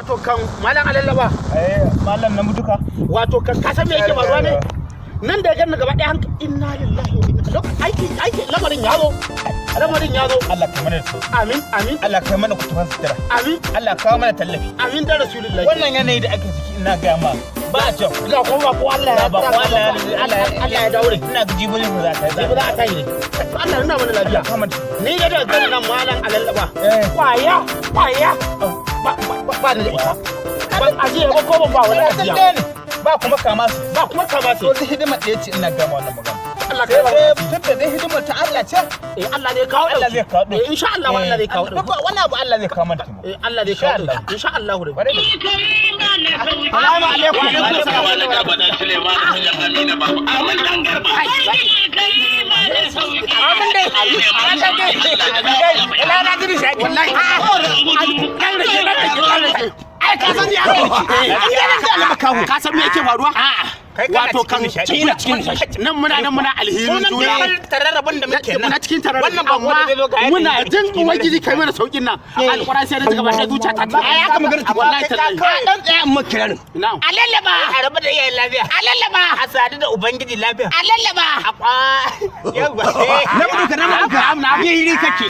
wato kan malam alallaba malam na mutuka wato kan ka san me yake faruwa ne nan da ganna gaba ɗaya hankali inna lillahi wa inna ilaihi aiki lamarin ya zo Allah ka mana amin Allah ka mana kutufan sutura amin Allah ka mana tallafi amin da rasulullahi wannan yanayi da ake ciki ina ga ma ba a kyau ga kuma ko Allah ya daure ina ga jibin za ta yi Allah nuna mana lafiya ni da ganna nan malam alallaba kwaya ba da ita ban ajiye ba ko ban ba wani ajiya ba kuma kama su to hidima ɗaya ce ina gama wannan magana Allah ka yi tunda dai hidimar ta Allah ce Allah ne kawo Allah zai kawo insha Allah Allah zai kawo wannan abu Allah zai kawo mana Allah zai kawo insha Allah Assalamu alaikum ka san me yake faruwa wato kan cikin nan muna alhirin juna tararrabin da muke nan muna cikin tararrabin wannan ba muna jin ubangiji kai mana saukin nan alquran sai da gaba da zuciya ta ya ka magana ta wallahi tallahi dan tsaya amma kiranin na'am alallaba a rabu da iyayen lafiya alallaba a sadu da ubangiji lafiya alallaba yawa na muka na giri kake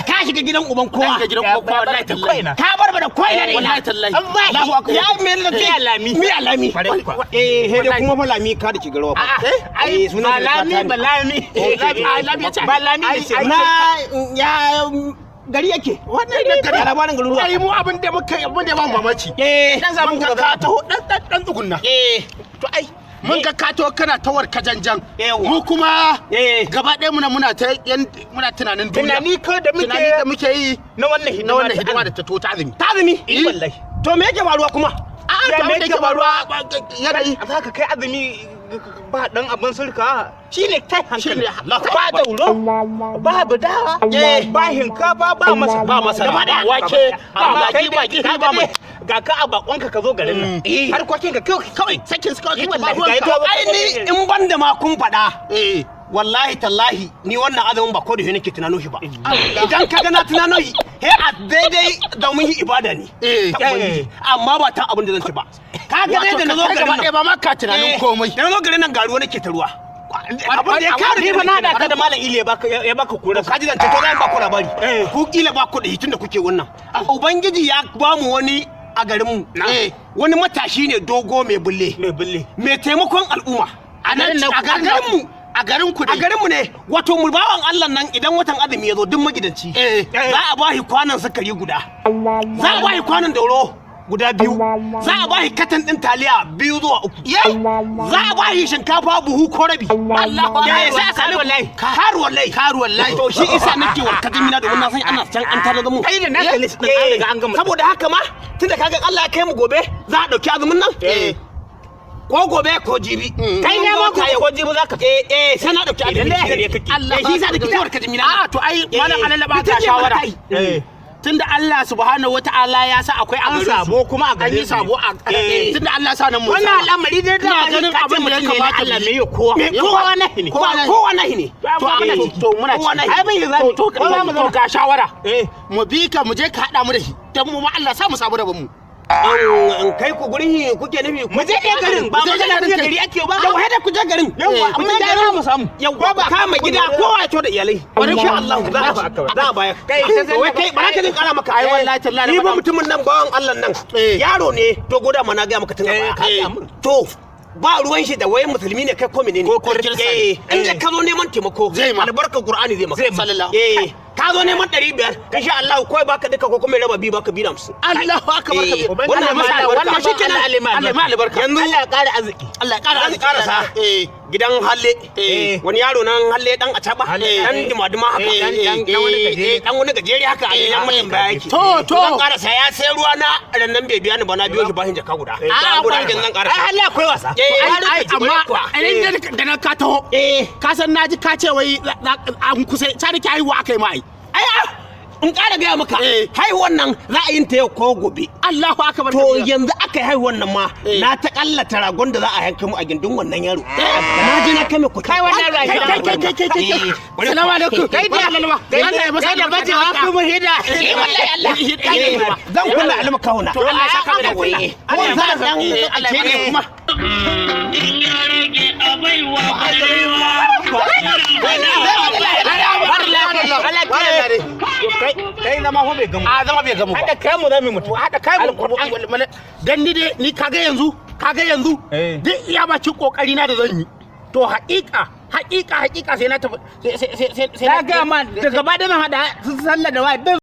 ka shiga gidan uban kowa ka gidan uban kowa wallahi tallahi ka barba da koina ne wallahi tallahi Allahu akbar ya me lami mi alami he dai kuma fa lami ka da ki garwa ai sunan lami ba lami ba lami na ya gari yake wannan ne gari labarin garuruwa ai mu abin da muka ba mamaci dan zamu ga ka taho dan tsugunna to ai mun ga ka taho kana tawar kajanjan mu kuma gaba ɗaya muna tunanin duniya tunani ko da muke yi na wannan hidima da ta to ta azumi wallahi to me yake faruwa kuma ya me yake faruwa yanayi za ka kai azumi ba dan abin sulka shine kai hankali ba dauro ba budawa ba hinkafa ba masa ba wake ba maki ba mai ga ka a bakonka ka zo garin nan harkokin ka kawai sakin su kawai wallahi to ai ni in banda ma kun fada wallahi tallahi ni wannan azumin ba ko da nake tunano shi ba idan ka ga na tunano shi he a daidai domin shi ibada ne amma ba ta abin da zan ci ba ka ga dai da nazo garin nan ba ma ka tunanin komai da nazo garin nan garuwa nake ta ruwa abin da ya kare ni na da ka da malam ile ya baka kura ka ji zan ce to zan ba ku labari ku kila ba ku da hitin da kuke wannan ubangiji ya ba mu wani a garinmu wani matashi ne dogo mai bulle mai taimakon al'umma a garinmu ne wato mu bawan Allah nan idan watan azumi ya zo duk magidanci za a bashi kwanan sukari guda za a bashi kwanan dauro guda biyu za a bashi katan din taliya 2 zuwa 3 za a bashi shinkafa buhu ko rabi sai a sami wallahi karuwallahi to shi isa nake warka gamina domin na san ana can an tare da mu kai da naka list din an riga an gama saboda haka ma tunda kaga Allah ya kai mu gobe za a dauki azumin nan ko gobe ko jibi kai ne ma ko jibi zaka sai na dauki azumi Allah shi sa da kitawar ka jimina to ai malam alallaba ta shawara tunda Allah subhanahu wataala ya sa akwai an sabo kuma a gare sabo a tunda Allah ya sa nan mu wannan al'amari dai da ganin abin da ya kamata Allah me yi kowa nahi ne kowa nahi ne to muna ci ai bai za to ga shawara mu bi ka mu je ka hada mu da shi dan mu ma Allah sa mu samu rabon mu kai ku gurin kuke nufi mu je ɗaya garin ba mu je gari ake ba yau haida ku je garin yawa amma da mu samu yawa ba kama gida kowa ya to da iyalai insha Allah za a baya kai ba ka jin kara maka ai wallahi tallahi ni ba mutumin nan bawan Allah nan yaro ne to goda mana ga maka tun baya to ba ruwan shi da wayan musulmi ne kai ko menene ko kirista in ka zo neman taimako albarkar Qur'ani zai maka sallallahu ka zo neman 500 insha Allah ko baka duka ko kuma raba bi baka bi 50 Allahu akbar wannan shi kenan Allah albarka yanzu Allah ya kara arziki Allah ya kara arziki gidan halle wani yaro nan halle dan acaba dan dimaduma haka dan wani gajeri haka a gidan mayan baya yake to zan kara sa ya sai ruwa na rannan bai biya ni ba na biyo shi bashin jaka guda guda zan kara ai Allah akwai wasa amma da na ka taho ka san naji ka ce wai an kusa ta dake haihuwa akai mai in ƙara gaya maka haihuwan nan za a yin ta yau ko gobe. Allahu akbar. To yanzu aka yi haihuwan nan ma na ta kallata ragon da za a yanka mu a gindin wannan yaro. Na je na kai mai kuɗi. Kai wannan kai. Salamu alaikum. Kai da Allah. Allah ya masa da bace wa kuma hida. Wallahi Allah. Zan kula alima kauna. To Allah ya saka da kuɗi. Allah ya saka Allah ya kuma. Kai zama ho bai gamu. A zama bai gamu ba. Hada kai mu zamu mutu. Hada kai mu. Dan ni dai ni kaga yanzu duk iya bakin kokari na da zan yi. To haƙiƙa sai na tafi sai na ga ma daga ba da nan hada sallah da wai